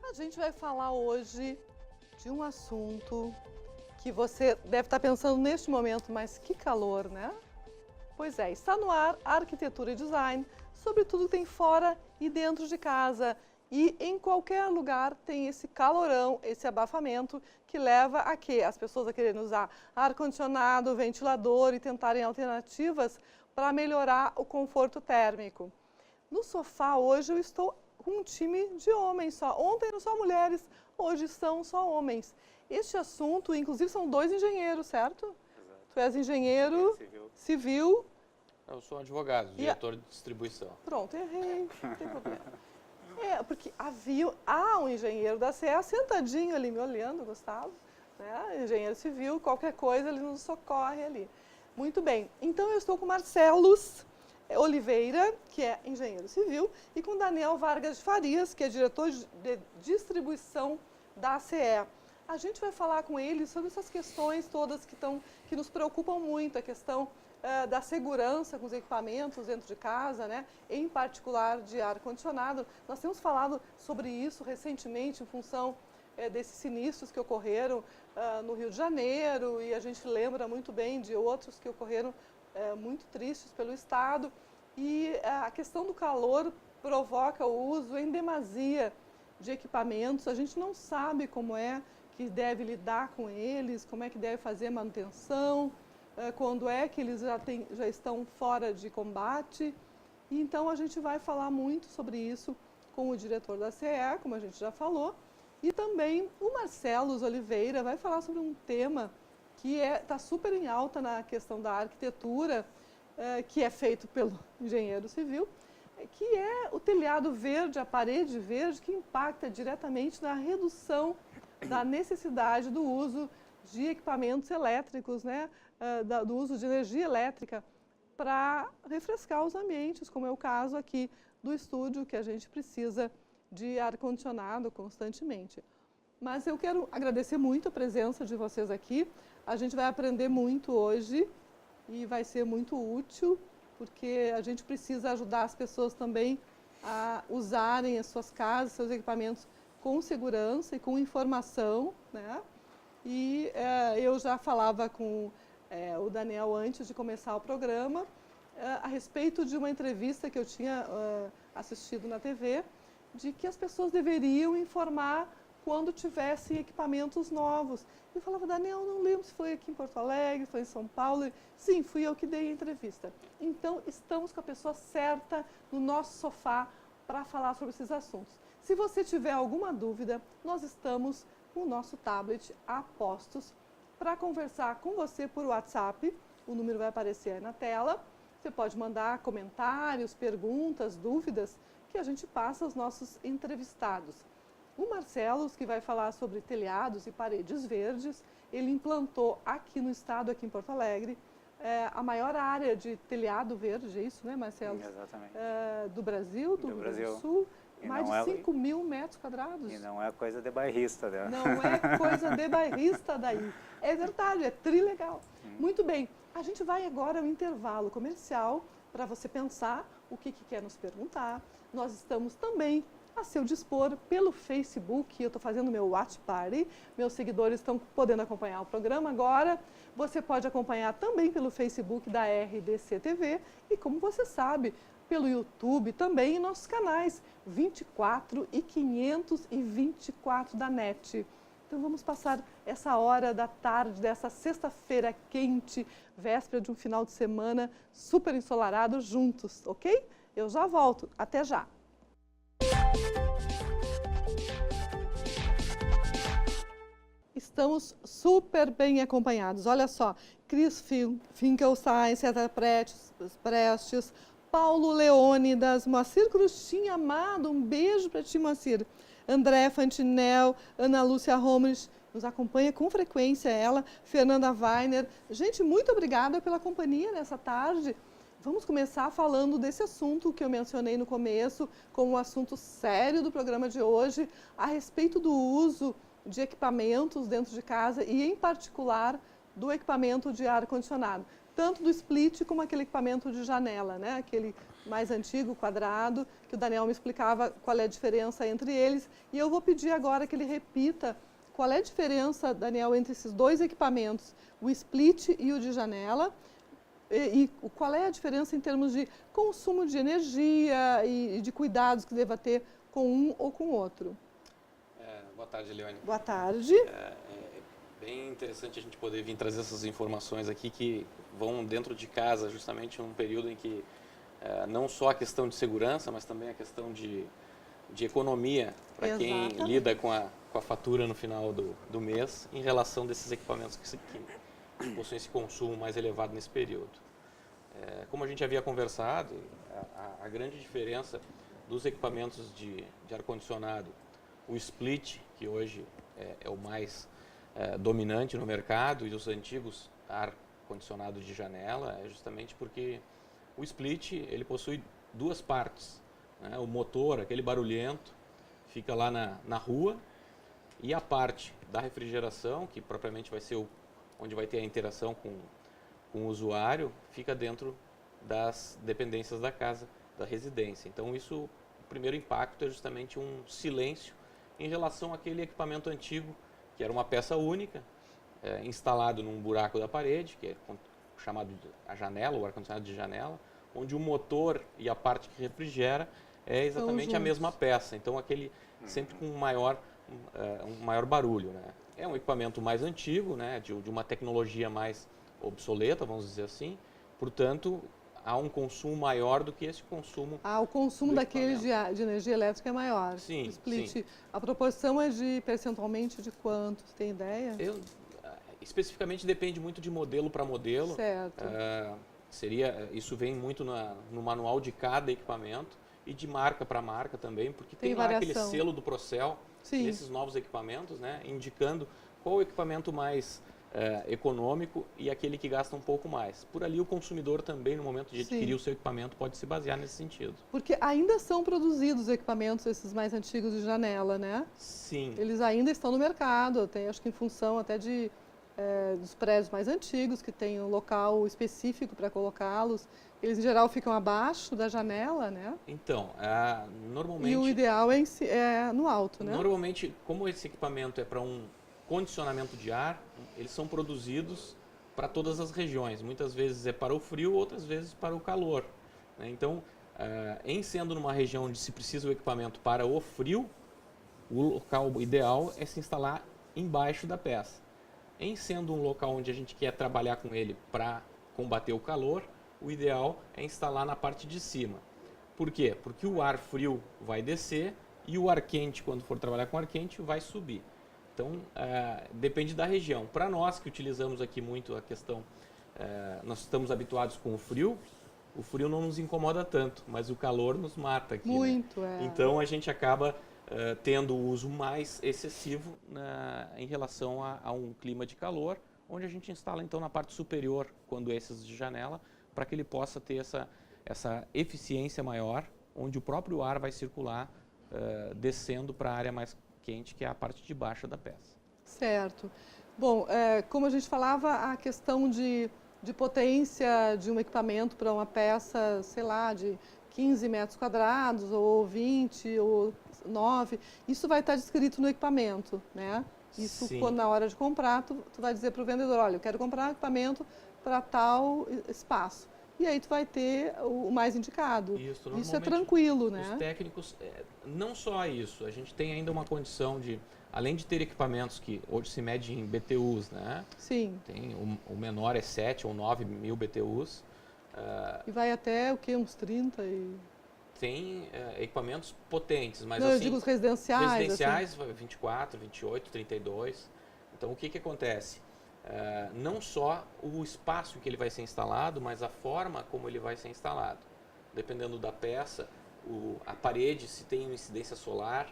A gente vai falar hoje de um assunto que você deve estar pensando neste momento, mas que calor, né? Pois é, está no ar Arquitetura e Design, sobre tudo que tem fora e dentro de casa. E em qualquer lugar tem esse calorão, esse abafamento que leva a quê? As pessoas a quererem usar ar-condicionado, ventilador e tentarem alternativas para melhorar o conforto térmico. No sofá hoje eu estou com um time de homens só. Ontem eram só mulheres, hoje são só homens. Este assunto, inclusive, são dois engenheiros, certo? Exato. Tu és engenheiro civil. Eu sou um advogado, diretor de distribuição. Pronto, errei, não tem problema. Porque há um engenheiro da CE sentadinho ali me olhando, Gustavo, né? Engenheiro civil, qualquer coisa ele nos socorre ali. Muito bem, então eu estou com Marcelos Oliveira, que é engenheiro civil, e com Daniel Vargas de Farias, que é diretor de distribuição da CE. A gente vai falar com ele sobre essas questões todas que nos preocupam muito, a questão da segurança com os equipamentos dentro de casa, né? Em particular de ar-condicionado. Nós temos falado sobre isso recentemente em função desses sinistros que ocorreram no Rio de Janeiro, e a gente lembra muito bem de outros que ocorreram muito tristes pelo estado. E a questão do calor provoca o uso em demasia de equipamentos. A gente não sabe como é que deve lidar com eles, como é que deve fazer manutenção, quando é que eles já estão fora de combate. E então a gente vai falar muito sobre isso com o diretor da CE, como a gente já falou, e também o Marcelos Oliveira vai falar sobre um tema que está super em alta na questão da arquitetura, que é feito pelo engenheiro civil, que é o telhado verde, a parede verde, que impacta diretamente na redução da necessidade do uso de equipamentos elétricos, né? Do uso de energia elétrica para refrescar os ambientes, como é o caso aqui do estúdio, que a gente precisa de ar-condicionado constantemente. Mas eu quero agradecer muito a presença de vocês aqui. A gente vai aprender muito hoje e vai ser muito útil, porque a gente precisa ajudar as pessoas também a usarem as suas casas, seus equipamentos com segurança e com informação, né? E eu já falava com o Daniel antes de começar o programa a respeito de uma entrevista que eu tinha assistido na TV, de que as pessoas deveriam informar quando tivessem equipamentos novos. Eu falava, Daniel, não lembro se foi aqui em Porto Alegre, foi em São Paulo. Sim, fui eu que dei a entrevista. Então, estamos com a pessoa certa no nosso sofá para falar sobre esses assuntos. Se você tiver alguma dúvida, nós estamos com o nosso tablet a postos para conversar com você por WhatsApp. O número vai aparecer aí na tela. Você pode mandar comentários, perguntas, dúvidas, que a gente passa aos nossos entrevistados. O Marcelos, que vai falar sobre telhados e paredes verdes, ele implantou aqui no estado, aqui em Porto Alegre, a maior área de telhado verde, é isso, né, Marcelos? Exatamente. Do Brasil, do Rio Grande do Sul. E mais de 5 mil metros quadrados. E não é coisa de bairrista, né? Não é coisa de bairrista daí. É verdade, é trilegal. Muito bem, a gente vai agora ao intervalo comercial para você pensar o que quer nos perguntar. Nós estamos também a seu dispor pelo Facebook. Eu estou fazendo meu Watch Party. Meus seguidores estão podendo acompanhar o programa agora. Você pode acompanhar também pelo Facebook da RDC TV e, como você sabe, pelo YouTube também em nossos canais 24 e 524 da NET. Então vamos passar essa hora da tarde dessa sexta-feira quente, véspera de um final de semana super ensolarado juntos, ok? Eu já volto. Até já! Estamos super bem acompanhados. Olha só, Cris Finkelstein, César Prestes, Paulo Leônidas, Moacir Cruxim Amado, um beijo para ti, Moacir. André Fantinel, Ana Lúcia Romrich, nos acompanha com frequência ela, Fernanda Weiner. Gente, muito obrigada pela companhia nessa tarde. Vamos começar falando desse assunto que eu mencionei no começo, como um assunto sério do programa de hoje, a respeito do uso de equipamentos dentro de casa e, em particular, do equipamento de ar-condicionado. tanto do split como aquele equipamento de janela, né? Aquele mais antigo, quadrado, que o Daniel me explicava qual é a diferença entre eles. E eu vou pedir agora que ele repita qual é a diferença, Daniel, entre esses dois equipamentos, o split e o de janela, e qual é a diferença em termos de consumo de energia e de cuidados que deva ter com um ou com o outro. Boa tarde, Eliane. Boa tarde. É bem interessante a gente poder vir trazer essas informações aqui que vão dentro de casa, justamente num período em que não só a questão de segurança, mas também a questão de economia para quem lida com a fatura no final do mês em relação desses equipamentos que possuem esse consumo mais elevado nesse período. Como a gente havia conversado, a grande diferença dos equipamentos de ar-condicionado, o split, que hoje é o mais dominante no mercado, e os antigos ar-condicionado de janela, é justamente porque o split ele possui duas partes, né? O motor, aquele barulhento, fica lá na rua, e a parte da refrigeração, que propriamente vai ser onde vai ter a interação com o usuário, fica dentro das dependências da casa, da residência. Então isso, o primeiro impacto é justamente um silêncio em relação àquele equipamento antigo, que era uma peça única, instalado num buraco da parede, que é chamado de a janela, o ar-condicionado de janela, onde o motor e a parte que refrigera é exatamente a mesma peça. Então aquele sempre com um maior barulho, né? É um equipamento mais antigo, né? De uma tecnologia mais obsoleta, vamos dizer assim. Portanto, há um consumo maior do que esse consumo. O consumo daqueles de energia elétrica é maior. Sim, split. sim. A proporção é percentualmente de quanto? Você tem ideia? Especificamente depende muito de modelo para modelo. Certo. Isso vem muito no manual de cada equipamento e de marca para marca também, porque tem lá variação. aquele selo do Procel, nesses novos equipamentos, né, indicando qual o equipamento mais econômico e aquele que gasta um pouco mais. Por ali o consumidor também, no momento de adquirir o seu equipamento, pode se basear nesse sentido. Porque ainda são produzidos equipamentos, esses mais antigos de janela, né? Sim. Eles ainda estão no mercado, acho que em função até dos prédios mais antigos, que tem um local específico para colocá-los. Eles, em geral, ficam abaixo da janela, né? Então, normalmente... E o ideal é no alto, né? Normalmente, como esse equipamento é para um condicionamento de ar, eles são produzidos para todas as regiões. Muitas vezes é para o frio, outras vezes para o calor, né? Então, em sendo numa região onde se precisa o equipamento para o frio, o local ideal é se instalar embaixo da peça. Em sendo um local onde a gente quer trabalhar com ele para combater o calor, o ideal é instalar na parte de cima. Por quê? Porque o ar frio vai descer e o ar quente, quando for trabalhar com ar quente, vai subir. Então, depende da região. Para nós que utilizamos aqui muito a questão, nós estamos habituados com o frio não nos incomoda tanto, mas o calor nos mata aqui. Muito, né? Então, a gente acaba tendo o uso mais excessivo em relação a um clima de calor, onde a gente instala então na parte superior, quando esses de janela, para que ele possa ter essa eficiência maior, onde o próprio ar vai circular descendo para a área mais quente, que é a parte de baixo da peça. Certo. Bom, como a gente falava, a questão de potência de um equipamento para uma peça, sei lá, de 15 metros quadrados, ou 20, ou 9, isso vai estar descrito no equipamento, né? Isso, quando na hora de comprar, tu vai dizer para o vendedor, olha, eu quero comprar um equipamento para tal espaço. E aí tu vai ter o mais indicado. Isso é tranquilo, né? Os técnicos, não só isso, a gente tem ainda uma condição de, além de ter equipamentos que hoje se mede em BTUs, né? Sim. Tem, o menor é 7 ou 9 mil BTUs. E vai até o quê? Uns 30 e... Tem equipamentos potentes, mas não, assim... eu digo os residenciais. Residenciais, assim. 24, 28, 32. Então, o que acontece? Não só o espaço em que ele vai ser instalado, mas a forma como ele vai ser instalado. Dependendo da peça, a parede, se tem uma incidência solar,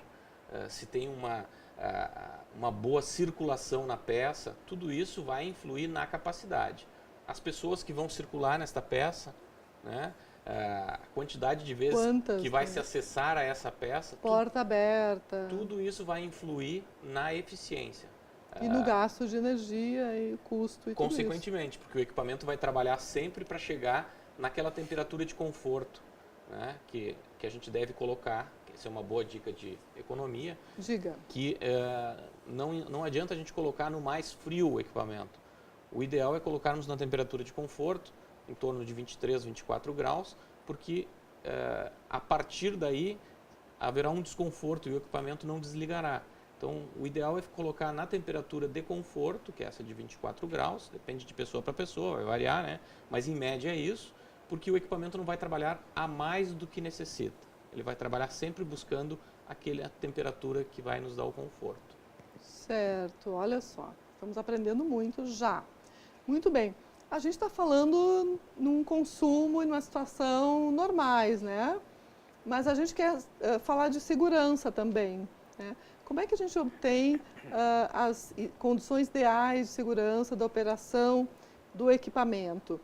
se tem uma boa circulação na peça, tudo isso vai influir na capacidade. As pessoas que vão circular nesta peça, né, a quantidade de vezes que vai se acessar a essa peça, porta aberta, tudo isso vai influir na eficiência. E no gasto de energia e custo e tudo isso. Consequentemente, porque o equipamento vai trabalhar sempre para chegar naquela temperatura de conforto, né, que a gente deve colocar. Essa é uma boa dica de economia. Diga. Que não adianta a gente colocar no mais frio o equipamento. O ideal é colocarmos na temperatura de conforto, em torno de 23, 24 graus, porque a partir daí haverá um desconforto e o equipamento não desligará. Então, o ideal é colocar na temperatura de conforto, que é essa de 24 graus, depende de pessoa para pessoa, vai variar, né? Mas em média é isso, porque o equipamento não vai trabalhar a mais do que necessita. Ele vai trabalhar sempre buscando a temperatura que vai nos dar o conforto. Certo, olha só, estamos aprendendo muito já. Muito bem, a gente está falando num consumo e numa situação normais, né? Mas a gente quer falar de segurança também, né? Como é que a gente obtém as condições ideais de segurança da operação do equipamento?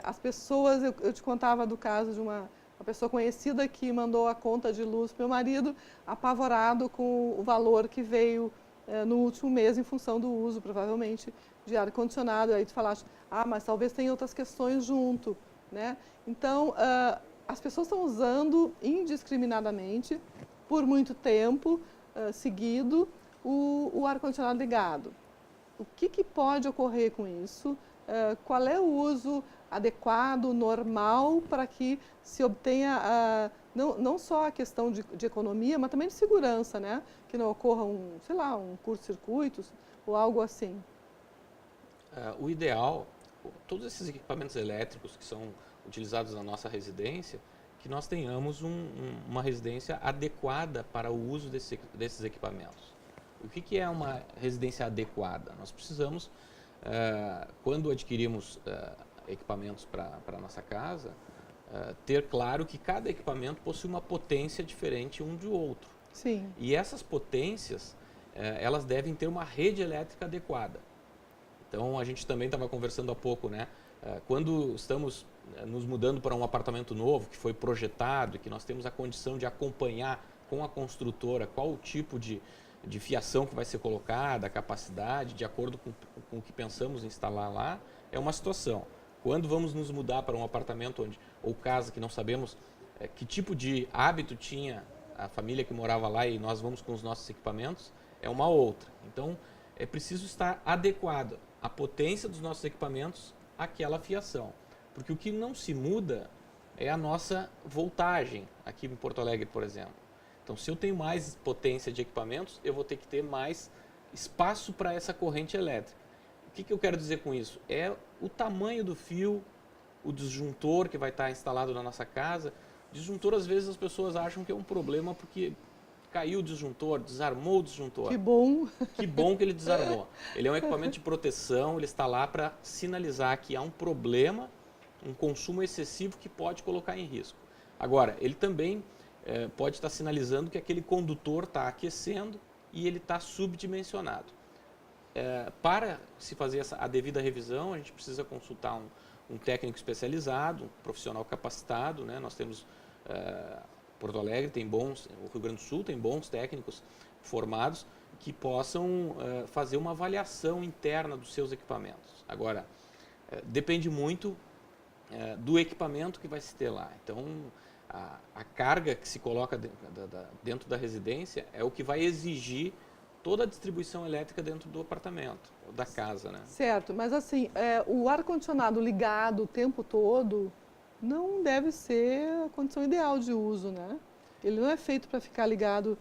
As pessoas, eu te contava do caso de uma pessoa conhecida que mandou a conta de luz para o meu marido, apavorado com o valor que veio no último mês em função do uso, provavelmente, de ar-condicionado. Aí tu falaste, mas talvez tenha outras questões junto, né? Então, as pessoas estão usando indiscriminadamente, por muito tempo seguido, o ar-condicionado ligado. O que pode ocorrer com isso? Qual é o uso adequado, normal, para que se obtenha não só a questão de economia, mas também de segurança, né? Que não ocorra um curto-circuito ou algo assim. O ideal, todos esses equipamentos elétricos que são utilizados na nossa residência, que nós tenhamos uma residência adequada para o uso desses equipamentos. O que é uma residência adequada? Nós precisamos, quando adquirimos equipamentos para a nossa casa, ter claro que cada equipamento possui uma potência diferente um do outro. Sim. E essas potências, elas devem ter uma rede elétrica adequada. Então, a gente também estava conversando há pouco, né? Quando estamos nos mudando para um apartamento novo, que foi projetado e que nós temos a condição de acompanhar com a construtora qual o tipo de fiação que vai ser colocada, a capacidade, de acordo com o que pensamos instalar lá, é uma situação. Quando vamos nos mudar para um apartamento ou casa que não sabemos que tipo de hábito tinha a família que morava lá e nós vamos com os nossos equipamentos, é uma outra. Então, é preciso estar adequado a potência dos nossos equipamentos àquela fiação. Porque o que não se muda é a nossa voltagem, aqui em Porto Alegre, por exemplo. Então, se eu tenho mais potência de equipamentos, eu vou ter que ter mais espaço para essa corrente elétrica. O que eu quero dizer com isso? É o tamanho do fio, o disjuntor que vai estar instalado na nossa casa. Disjuntor, às vezes, as pessoas acham que é um problema porque caiu o disjuntor, desarmou o disjuntor. Que bom! Que bom que ele desarmou. Ele é um equipamento de proteção, ele está lá para sinalizar que há um problema, um consumo excessivo que pode colocar em risco. Agora, ele também pode estar sinalizando que aquele condutor está aquecendo e ele está subdimensionado. Para se fazer a devida revisão, a gente precisa consultar um técnico especializado, um profissional capacitado, né? Nós temos Porto Alegre, o Rio Grande do Sul tem bons técnicos formados que possam fazer uma avaliação interna dos seus equipamentos. Agora, depende muito do equipamento que vai se ter lá. Então, a carga que se coloca dentro da residência é o que vai exigir toda a distribuição elétrica dentro do apartamento, ou da casa, né? Certo, mas assim, o ar-condicionado ligado o tempo todo não deve ser a condição ideal de uso, né? Ele não é feito para ficar ligado.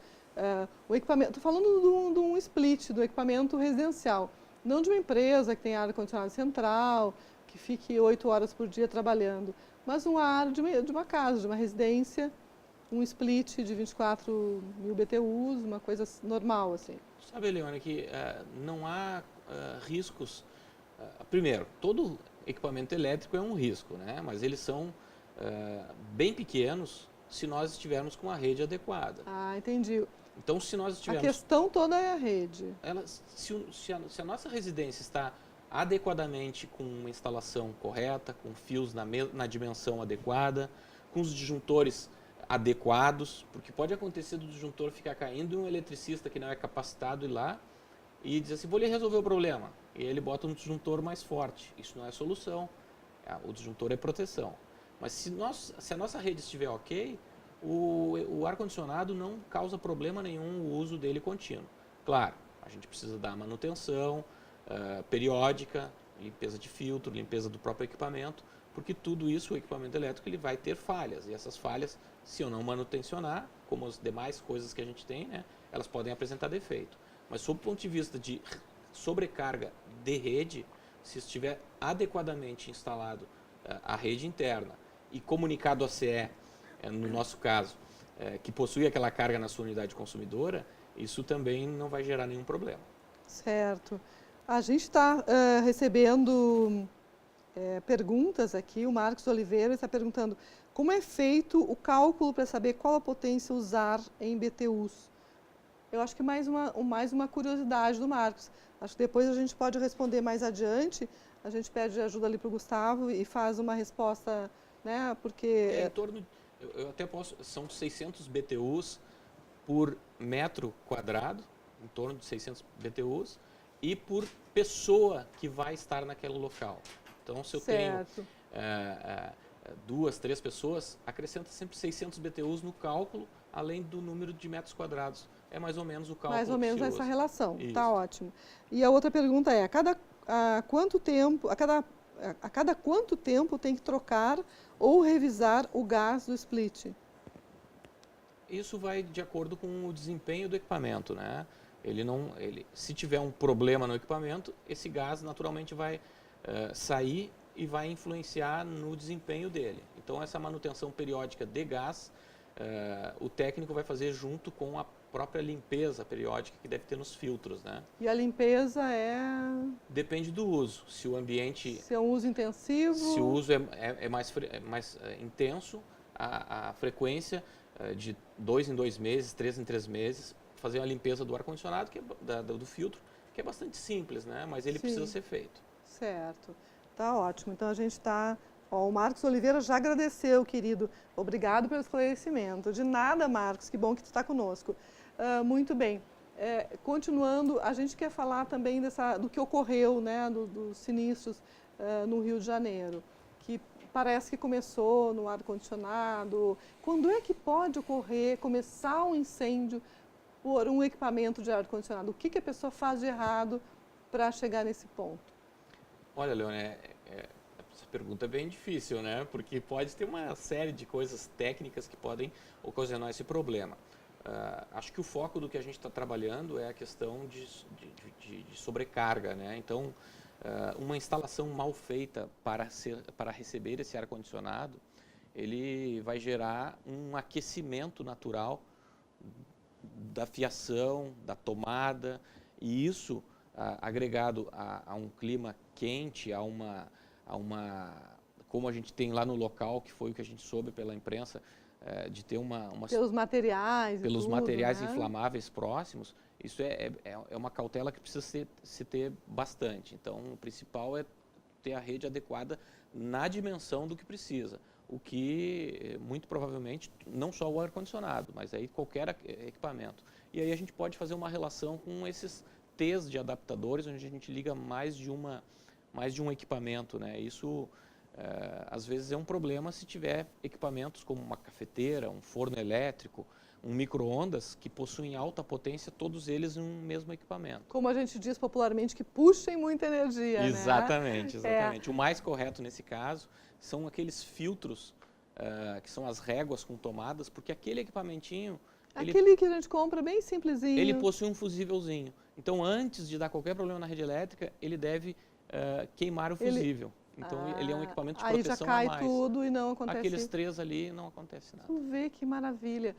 O equipamento, estou falando de um split, do equipamento residencial, não de uma empresa que tem ar-condicionado central, que fique 8 horas por dia trabalhando, mas um ar de uma casa, de uma residência, um split de 24 mil BTUs, uma coisa normal, assim. Sabe, Leone, que não há riscos. Primeiro, todo equipamento elétrico é um risco, né? Mas eles são bem pequenos se nós estivermos com a rede adequada. Ah, entendi. Então, se nós estivermos... A questão toda é a rede. Se a nossa residência está adequadamente com uma instalação correta, com fios na dimensão adequada, com os disjuntores adequados, porque pode acontecer do disjuntor ficar caindo e um eletricista que não é capacitado ir lá e diz assim, vou lhe resolver o problema. E ele bota um disjuntor mais forte. Isso não é solução. O disjuntor é proteção. Mas se a nossa rede estiver ok, o ar-condicionado não causa problema nenhum o uso dele contínuo. Claro, a gente precisa dar manutenção periódica, limpeza de filtro, limpeza do próprio equipamento, porque tudo isso, o equipamento elétrico, ele vai ter falhas. E essas falhas, se eu não manutencionar, como as demais coisas que a gente tem, né, elas podem apresentar defeito. Mas, sob o ponto de vista de sobrecarga de rede, se estiver adequadamente instalado a rede interna e comunicado à CE, no nosso caso, que possui aquela carga na sua unidade consumidora, isso também não vai gerar nenhum problema. Certo. A gente está recebendo perguntas aqui. O Marcos Oliveira está perguntando como é feito o cálculo para saber qual a potência usar em BTUs. Eu acho que mais uma curiosidade do Marcos. Acho que depois a gente pode responder mais adiante. A gente pede ajuda ali para o Gustavo e faz uma resposta, né? Porque em torno, eu até posso, são 600 BTUs por metro quadrado, em torno de 600 BTUs, e por pessoa que vai estar naquele local. Então, se eu tenho 2, 3 pessoas, acrescenta sempre 600 BTUs no cálculo, além do número de metros quadrados. É mais ou menos o cálculo. Mais ou menos essa relação. Está Isso. ótimo. E a outra pergunta é: a cada quanto tempo tem que trocar ou revisar o gás do split? Isso vai de acordo com o desempenho do equipamento, né? Se tiver um problema no equipamento, esse gás naturalmente vai sair e vai influenciar no desempenho dele. Então, essa manutenção periódica de gás, o técnico vai fazer junto com a própria limpeza periódica que deve ter nos filtros, né? E a limpeza Depende do uso. Se o ambiente... Se é um uso intensivo... Se o uso é mais intenso, a frequência de 2 em 2 meses, 3 em 3 meses, fazer uma limpeza do ar-condicionado, do filtro, que é bastante simples, né? Mas ele precisa ser feito. Certo. Tá ótimo. Então, a gente está... o Marcos Oliveira já agradeceu, querido. Obrigado pelo esclarecimento. De nada, Marcos. Que bom que tu está conosco. Muito bem. Continuando, a gente quer falar também do que ocorreu, né, dos sinistros no Rio de Janeiro, que parece que começou no ar-condicionado. Quando é que pode começar um incêndio por um equipamento de ar-condicionado? O que a pessoa faz de errado para chegar nesse ponto? Olha, Leone, essa pergunta é bem difícil, né? Porque pode ter uma série de coisas técnicas que podem ocasionar esse problema. Acho que o foco do que a gente está trabalhando é a questão de sobrecarga, né? Então, uma instalação mal feita para receber esse ar-condicionado, ele vai gerar um aquecimento natural da fiação, da tomada, e isso, agregado a um clima quente, como a gente tem lá no local, que foi o que a gente soube pela imprensa, de ter pelos materiais né? Inflamáveis próximos, isso é uma cautela que precisa se ter bastante. Então, o principal é ter a rede adequada na dimensão do que precisa, o que muito provavelmente não só o ar-condicionado, mas aí qualquer equipamento. E aí a gente pode fazer uma relação com esses T's de adaptadores, onde a gente liga mais de um equipamento, né? Isso às vezes é um problema se tiver equipamentos como uma cafeteira, um forno elétrico, um micro-ondas que possuem alta potência, todos eles em um mesmo equipamento. Como a gente diz popularmente, que puxem muita energia, exatamente, né? Exatamente. O mais correto nesse caso são aqueles filtros, que são as réguas com tomadas, porque aquele equipamentinho... Aquele que a gente compra bem simplesinho. Ele possui um fusívelzinho. Então, antes de dar qualquer problema na rede elétrica, ele deve queimar o fusível. Então, ele é um equipamento de proteção a mais. Aí já cai tudo e não acontece... Aqueles 3 ali, não acontece nada. Tu vê que maravilha.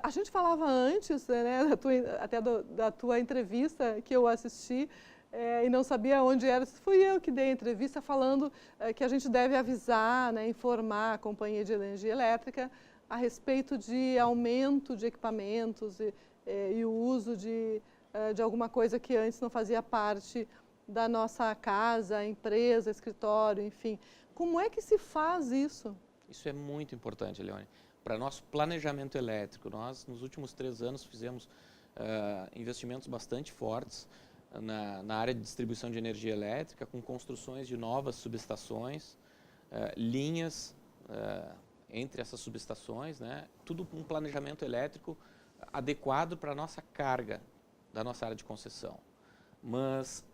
A gente falava antes, né, da tua entrevista que eu assisti, e não sabia onde era. Fui eu que dei a entrevista falando que a gente deve avisar, né, informar a Companhia de Energia Elétrica a respeito de aumento de equipamentos e o uso de alguma coisa que antes não fazia parte da nossa casa, empresa, escritório, enfim. Como é que se faz isso? Isso é muito importante, Leone. Para nosso planejamento elétrico, nós nos últimos 3 anos fizemos investimentos bastante fortes na área de distribuição de energia elétrica, com construções de novas subestações, linhas entre essas subestações, né? Tudo com um planejamento elétrico adequado para a nossa carga da nossa área de concessão. Mas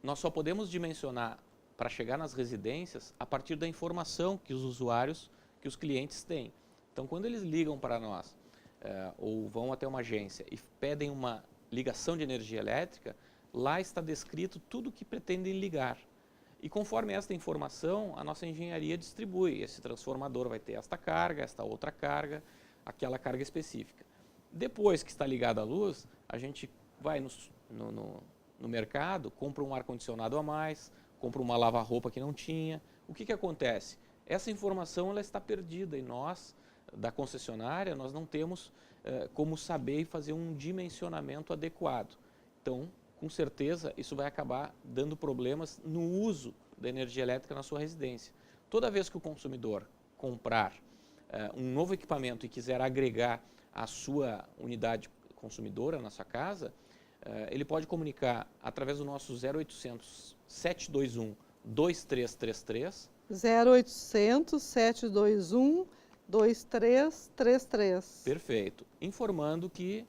nós só podemos dimensionar para chegar nas residências a partir da informação que os usuários, que os clientes têm. Então, quando eles ligam para nós ou vão até uma agência e pedem uma ligação de energia elétrica, lá está descrito tudo o que pretendem ligar. E conforme esta informação, a nossa engenharia distribui. Esse transformador vai ter esta carga, esta outra carga, aquela carga específica. Depois que está ligada a luz, a gente vai no mercado, compra um ar-condicionado a mais, compra uma lava-roupa que não tinha. O que acontece? Essa informação ela está perdida e nós, da concessionária, nós não temos como saber e fazer um dimensionamento adequado. Então, com certeza, isso vai acabar dando problemas no uso da energia elétrica na sua residência. Toda vez que o consumidor comprar um novo equipamento e quiser agregar a sua unidade consumidora na sua casa, ele pode comunicar através do nosso 0800 721 2333. 0800 721 2333. Perfeito. Informando que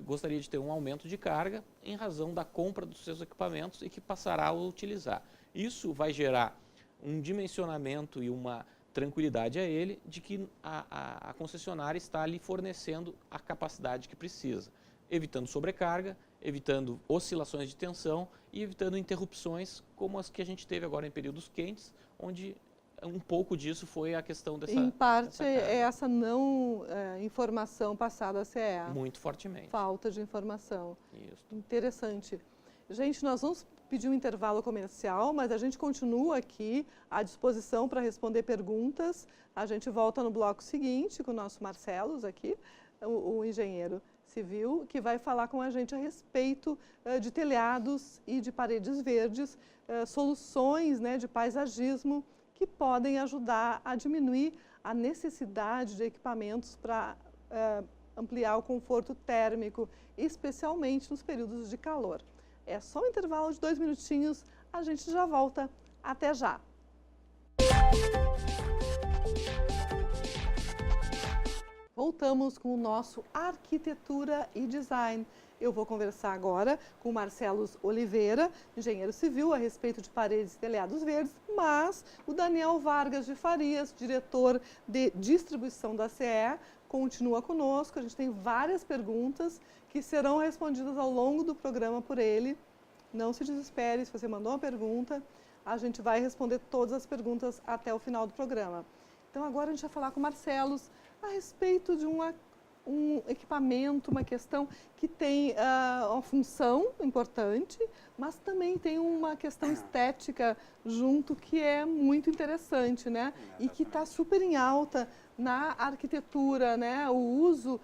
gostaria de ter um aumento de carga em razão da compra dos seus equipamentos e que passará a utilizar. Isso vai gerar um dimensionamento e uma tranquilidade a ele de que a concessionária está lhe fornecendo a capacidade que precisa, evitando sobrecarga, evitando oscilações de tensão e evitando interrupções como as que a gente teve agora em períodos quentes, onde um pouco disso foi a questão dessa... Em parte, é essa não informação passada à CE. Muito fortemente. Falta de informação. Isso. Interessante. Gente, nós vamos pedir um intervalo comercial, mas a gente continua aqui à disposição para responder perguntas. A gente volta no bloco seguinte com o nosso Marcelos aqui, o engenheiro civil, que vai falar com a gente a respeito de telhados e de paredes verdes, soluções, né, de paisagismo que podem ajudar a diminuir a necessidade de equipamentos para ampliar o conforto térmico, especialmente nos períodos de calor. É só um intervalo de 2 minutinhos, a gente já volta. Até já! Voltamos com o nosso Arquitetura e Design. Eu vou conversar agora com o Marcelos Oliveira, engenheiro civil, a respeito de paredes e telhados verdes, mas o Daniel Vargas de Farias, diretor de distribuição da CE, continua conosco. A gente tem várias perguntas que serão respondidas ao longo do programa por ele. Não se desespere, se você mandou uma pergunta, a gente vai responder todas as perguntas até o final do programa. Então agora a gente vai falar com o Marcelos a respeito de um equipamento, uma questão que tem uma função importante, mas também tem uma questão estética junto que é muito interessante, né? E que está super em alta na arquitetura, né? O uso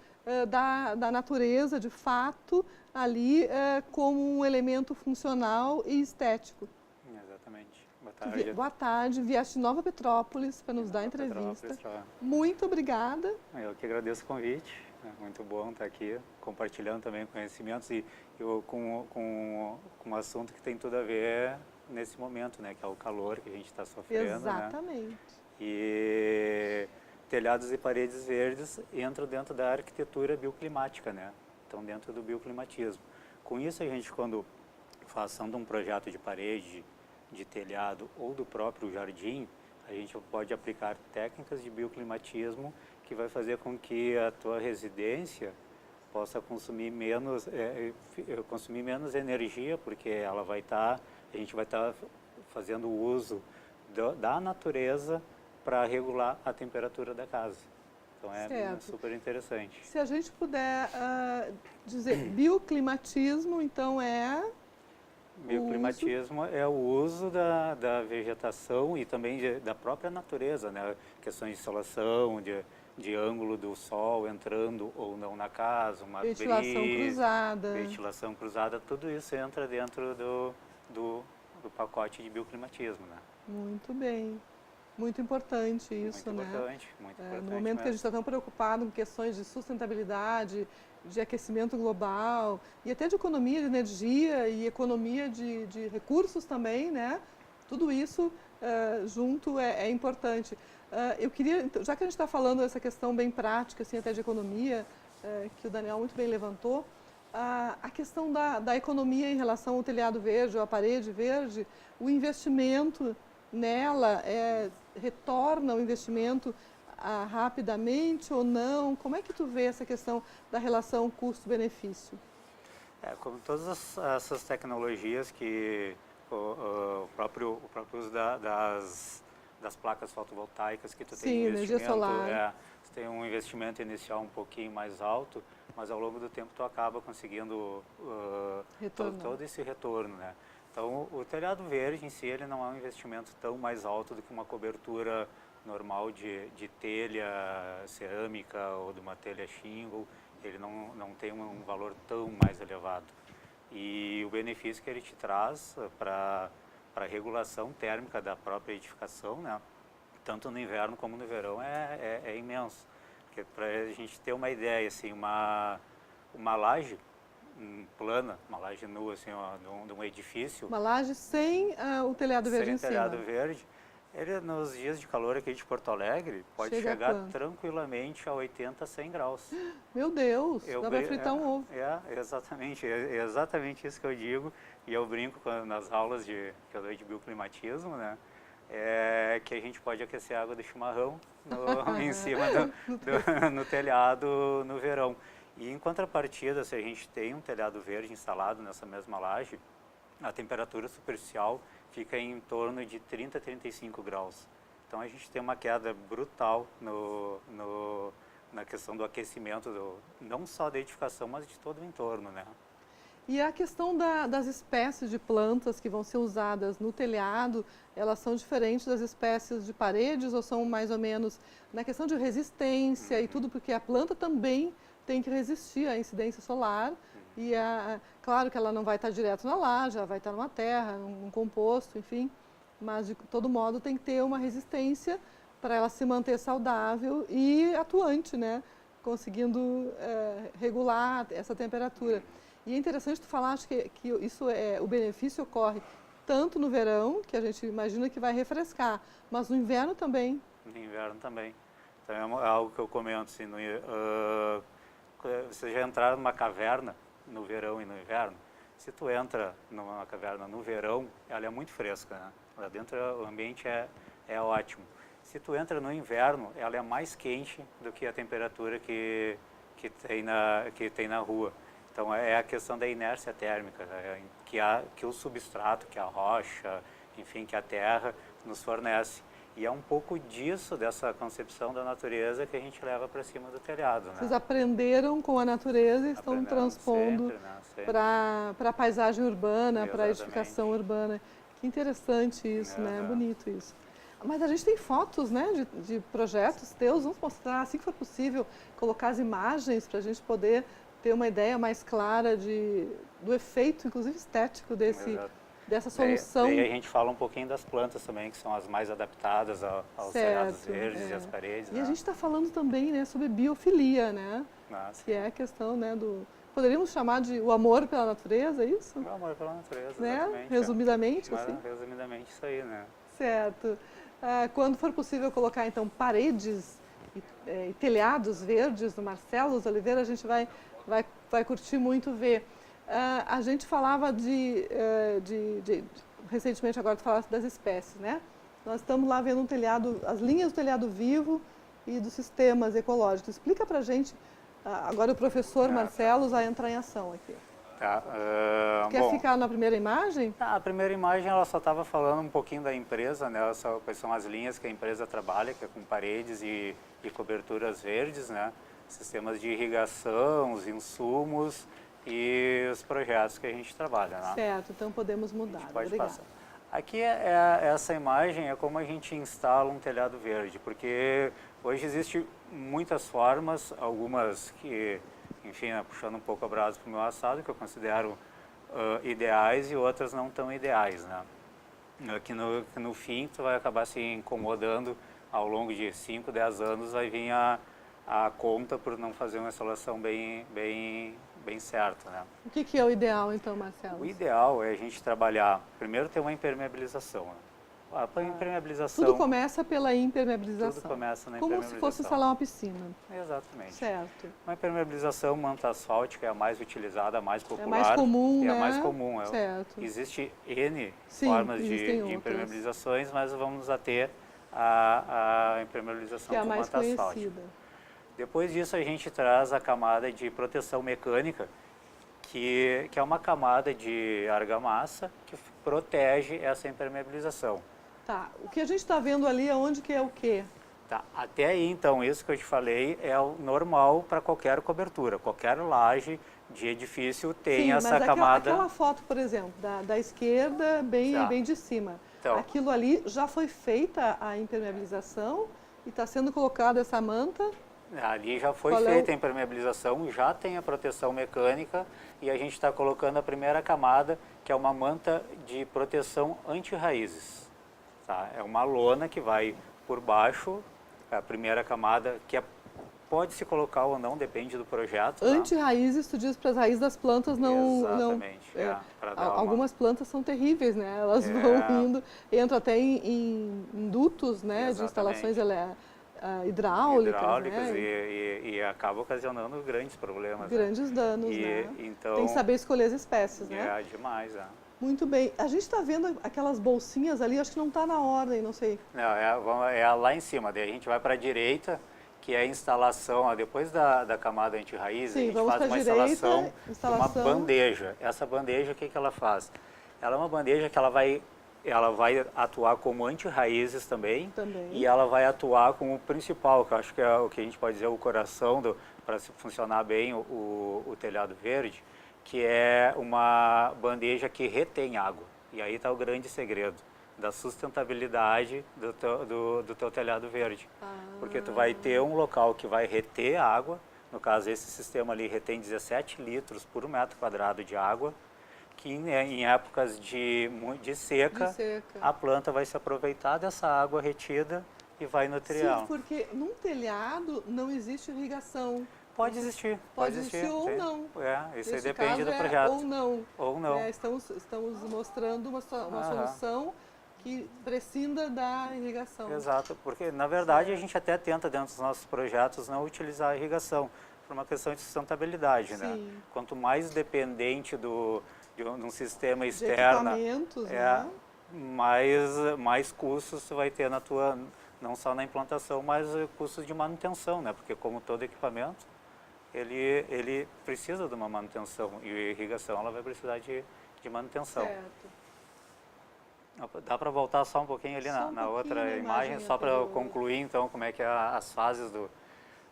da natureza, de fato, ali como um elemento funcional e estético. Exatamente. Boa tarde. Boa tarde, vieste de Nova Petrópolis para nos dar a entrevista. Muito obrigada. Eu que agradeço o convite. É muito bom estar aqui compartilhando também conhecimentos e com um assunto que tem tudo a ver nesse momento, né, que é o calor que a gente está sofrendo. Exatamente. Né? E telhados e paredes verdes entram dentro da arquitetura bioclimática, né? Então dentro do bioclimatismo. Com isso a gente, quando façando um projeto de parede, de telhado ou do próprio jardim, a gente pode aplicar técnicas de bioclimatismo que vai fazer com que a tua residência possa consumir menos energia, porque ela a gente vai estar fazendo uso da natureza para regular a temperatura da casa. Então é super interessante. Se a gente puder dizer bioclimatismo, então Bioclimatismo é o uso da vegetação e também da própria natureza, né? Questões de insolação, de ângulo do sol entrando ou não na casa, uma ventilação cruzada, tudo isso entra dentro do pacote de bioclimatismo, né? Muito bem. Muito importante isso, muito né? Importante, muito importante. No momento que a gente está tão preocupado com questões de sustentabilidade, de aquecimento global e até de economia de energia e economia de recursos também, né? Tudo isso junto é importante. Eu queria, já que a gente está falando dessa questão bem prática, assim, até de economia, que o Daniel muito bem levantou, a questão da economia em relação ao telhado verde ou à parede verde, o investimento nela retorna o investimento rapidamente ou não? Como é que tu vê essa questão da relação custo-benefício? Como todas essas tecnologias que o próprio uso das placas fotovoltaicas que tu tem Sim, energia solar. tu tem um investimento inicial um pouquinho mais alto, mas ao longo do tempo tu acaba conseguindo todo esse retorno, né? Então o telhado verde em si ele não é um investimento tão mais alto do que uma cobertura normal de telha cerâmica ou de uma telha shingle, ele não tem um valor tão mais elevado. E o benefício que ele te traz para a regulação térmica da própria edificação, né, tanto no inverno como no verão, é imenso. Porque para a gente ter uma ideia, assim, uma laje plana, uma laje nua assim, de um edifício. Uma laje sem o telhado verde em cima. Sem telhado verde. Ele, nos dias de calor aqui de Porto Alegre, pode chegar tranquilamente a 80, 100 graus. Meu Deus, dá para fritar um ovo. Exatamente, é exatamente isso que eu digo. E eu brinco nas aulas que eu dou de bioclimatismo, né? Que a gente pode aquecer a água do chimarrão em cima no telhado no verão. E em contrapartida, se a gente tem um telhado verde instalado nessa mesma laje, a temperatura superficial fica em torno de 30 a 35 graus. Então a gente tem uma queda brutal na questão do aquecimento, não só da edificação, mas de todo o entorno, né? E a questão das espécies de plantas que vão ser usadas no telhado, elas são diferentes das espécies de paredes ou são mais ou menos na questão de resistência e tudo, porque a planta também tem que resistir à incidência solar e claro que ela não vai estar direto na laje, ela vai estar numa terra, num composto, enfim, mas de todo modo tem que ter uma resistência para ela se manter saudável e atuante, né? Conseguindo regular essa temperatura. E é interessante tu falar, acho que isso o benefício ocorre tanto no verão, que a gente imagina que vai refrescar, mas no inverno também. No inverno também. Então é algo que eu comento, assim, vocês já entraram numa caverna no verão e no inverno? Se tu entra numa caverna no verão, ela é muito fresca, né? Lá dentro o ambiente é ótimo. Se tu entra no inverno, ela é mais quente do que a temperatura que tem na rua. Então é a questão da inércia térmica, né? que o substrato, que a rocha, enfim, que a terra nos fornece. E é um pouco disso, dessa concepção da natureza que a gente leva para cima do telhado, né? Vocês aprenderam com a natureza e estão transpondo para a paisagem urbana, para a edificação urbana. Que interessante isso, né? Bonito isso. Mas a gente tem fotos, né, de projetos teus, vamos mostrar, assim que for possível, colocar as imagens para a gente poder ter uma ideia mais clara do efeito, inclusive estético, dessa solução. E a gente fala um pouquinho das plantas também, que são as mais adaptadas aos telhados verdes e às paredes. E a gente está falando também, né, sobre biofilia, né? Que é a questão, né, poderíamos chamar de o amor pela natureza, é isso? O amor pela natureza, né? Exatamente. Resumidamente, assim? Resumidamente isso aí, né? Certo. Quando for possível colocar, então, paredes e telhados verdes do Marcelos Oliveira, a gente vai curtir muito ver. A gente falava recentemente agora tu falaste das espécies, né? Nós estamos lá vendo as linhas do telhado vivo e dos sistemas ecológicos. Explica pra gente, agora o professor Marcelos vai entrar em ação aqui. Quer ficar na primeira imagem? A primeira imagem ela só estava falando um pouquinho da empresa, né? Quais são as linhas que a empresa trabalha, que é com paredes e coberturas verdes, né? Sistemas de irrigação, os insumos e os projetos que a gente trabalha, né? Certo, então podemos mudar. Pode passar. Aqui essa imagem é como a gente instala um telhado verde, porque hoje existe muitas formas, algumas que, enfim, puxando um pouco a brasa para o meu assado, que eu considero ideais e outras não tão ideais, né? Que no fim tu vai acabar se incomodando ao longo de 5, 10 anos, vai vir a conta por não fazer uma instalação bem certa, né? O que é o ideal, então, Marcelo? O ideal é a gente trabalhar, primeiro ter uma impermeabilização, né? A impermeabilização... Tudo começa pela impermeabilização. Tudo começa na Como impermeabilização. se fosse instalar uma piscina. Exatamente. Certo. Uma impermeabilização manta asfáltica é a mais utilizada, a mais popular. É mais comum, é né? a mais comum. Certo. Existe N Sim, formas existem de outras. impermeabilizações, mas vamos nos ater a impermeabilização Que é a com mais manta asfáltica. conhecida. Depois disso a gente traz a camada de proteção mecânica, que é uma camada de argamassa que protege essa impermeabilização. Tá, o que a gente está vendo ali, aonde que é o quê? Tá, até aí, então, isso que eu te falei é o normal para qualquer cobertura. Qualquer laje de edifício tem Sim, essa mas camada. aquela foto, por exemplo, da esquerda, Tá. bem de cima. Então. Aquilo ali já foi feita a impermeabilização e está sendo colocada essa manta. Ali já foi Qual é feita a impermeabilização, já tem a proteção mecânica e a gente está colocando a primeira camada, que é uma manta de proteção anti-raízes. Tá? É uma lona que vai por baixo, a primeira camada, que pode se colocar ou não, depende do projeto. Tá? Anti-raízes, tu diz para as raízes das plantas não... Exatamente. Pra dar algumas plantas são terríveis, né? Elas vão indo, entram até em dutos, né? Exatamente. De instalações hidráulicas, né? E acaba ocasionando grandes problemas. Grandes danos, né? Então, tem que saber escolher as espécies, né? É demais, Muito bem. A gente está vendo aquelas bolsinhas ali, acho que não está na ordem, não sei. Não, é lá em cima, daí a gente vai para a direita, que é a instalação, ó, depois da camada anti-raiz, a gente faz uma instalação de uma bandeja. Essa bandeja, o que ela faz? Ela é uma bandeja que ela vai atuar como anti-raízes também, e ela vai atuar como principal, que eu acho que é o que a gente pode dizer o coração para funcionar bem o telhado verde, que é uma bandeja que retém água. E aí está o grande segredo da sustentabilidade do teu telhado verde. Porque tu vai ter um local que vai reter água, no caso esse sistema ali retém 17 litros por metro quadrado de água, que em épocas de seca, a planta vai se aproveitar dessa água retida e vai nutrir ela. Sim, porque num telhado não existe irrigação. Pode existir. Pode existir ou não. Isso aí depende do projeto. Ou não. Ou não. Estamos mostrando uma solução que prescinda da irrigação. Exato, porque na verdade a gente até tenta dentro dos nossos projetos não utilizar a irrigação, por uma questão de sustentabilidade, né? Quanto mais dependente de um sistema externo, né? mais custos você vai ter na tua, não só na implantação, mas custos de manutenção, né? Porque como todo equipamento, ele precisa de uma manutenção e a irrigação ela vai precisar de manutenção. Certo. Dá para voltar só um pouquinho ali na outra imagem, só para concluir então como é que é as fases do...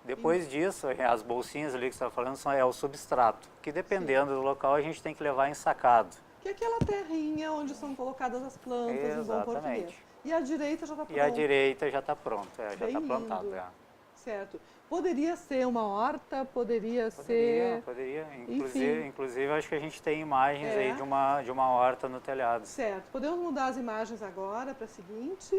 Depois disso, as bolsinhas ali que você está falando é o substrato, que dependendo do local a gente tem que levar ensacado. Que é aquela terrinha onde são colocadas as plantas, em bom português. E a direita já está pronta. E a direita já está pronta, já está plantado. Certo. Poderia ser uma horta, poderia ser... Poderia. Inclusive, acho que a gente tem imagens aí de uma horta no telhado. Certo. Podemos mudar as imagens agora para a seguinte.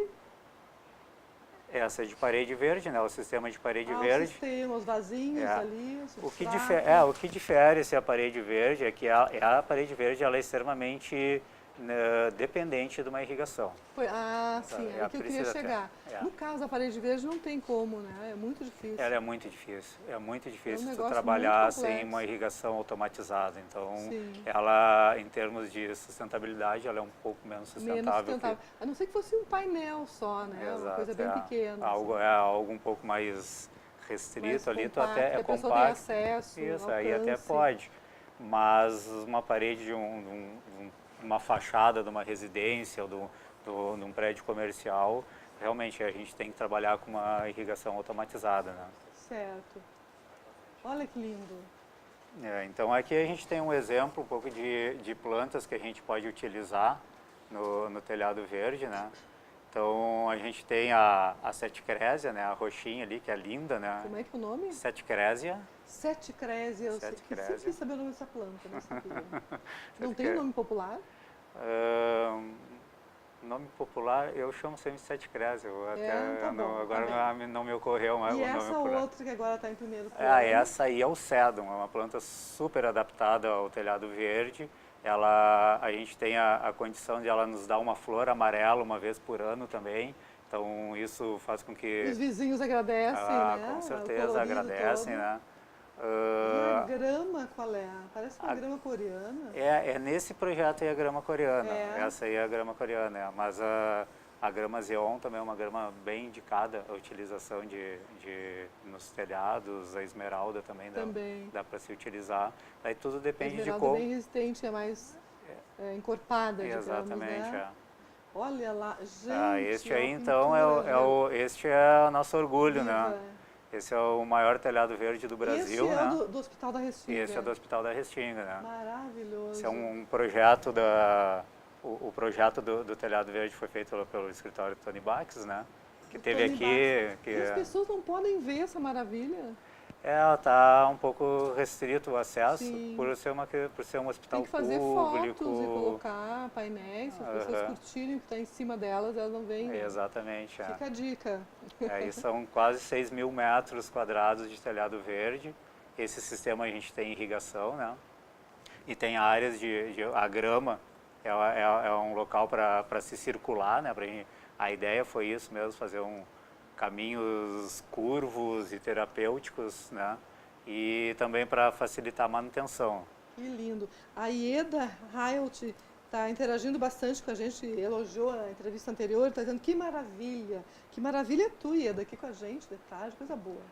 Essa é de parede verde, né? O sistema de parede verde. O sistema, os vasinhos ali, o que difere se a parede verde é que a parede verde ela é extremamente dependente de uma irrigação. Sim, é o que eu queria chegar. No caso da parede verde não tem como, né? É muito difícil. Ela é muito difícil tu trabalhar sem uma irrigação automatizada. Então, ela, em termos de sustentabilidade, ela é um pouco menos sustentável. A não ser que fosse um painel só, né? Exato, uma coisa bem pequena. Algo um pouco mais restrito ali, tu até é compacto. Tem acesso, isso, aí até pode. Mas uma parede de uma fachada de uma residência ou de um prédio comercial, realmente a gente tem que trabalhar com uma irrigação automatizada, né? Certo. Olha que lindo. Então aqui a gente tem um exemplo um pouco de plantas que a gente pode utilizar no telhado verde, né? Então a gente tem a Seticrésia, né? A roxinha ali, que é linda, né? Como é que é o nome? Seticrésia. Seticrésia, eu sempre quis saber o nome dessa planta, não sabia. Não tem um nome popular? Nome popular, eu chamo sempre de Sete Crés, tá bom, agora tá bem. não me ocorreu mais E o nome essa popular. outra que agora está em primeiro plano? Essa aí é o sedum, é uma planta super adaptada ao telhado verde. A gente tem a condição de ela nos dar uma flor amarela uma vez por ano também. Então isso faz com que... Os vizinhos agradecem, né? Com O certeza colorido agradecem, todo. né? E a grama, qual é? Parece uma grama coreana. É nesse projeto aí a grama coreana. É. Essa aí é a grama coreana, mas a grama Xeon também é uma grama bem indicada à utilização nos telhados, a esmeralda também dá para se utilizar. Aí tudo A depende de esmeralda como... é bem resistente, é mais encorpada, digamos, Exatamente, né? Olha lá, gente, este ó, aí então pintura, este é o nosso orgulho, viva. né? Esse é o maior telhado verde do Brasil, Esse é né? do Hospital da Restinga. Esse é do Hospital da Restinga, né? Maravilhoso. Esse é um projeto o projeto do telhado verde foi feito pelo escritório Tony Bax, né? Que teve Tony aqui... Bax. E as pessoas não podem ver essa maravilha. Está um pouco restrito o acesso Sim. por ser um hospital Tem que fazer público. fotos e colocar painéis, se as pessoas curtirem o que está em cima delas, elas não veem. Né? Exatamente. Fica a dica. Aí são quase 6.000 metros quadrados de telhado verde. Esse sistema a gente tem irrigação, né? E tem áreas a grama é um local para se circular, né? A ideia foi isso mesmo, fazer caminhos curvos e terapêuticos, né? E também para facilitar a manutenção. Que lindo. A Ieda Heilt está interagindo bastante com a gente, elogiou a entrevista anterior, está dizendo que maravilha tu, Ieda, aqui com a gente, de tarde, coisa boa.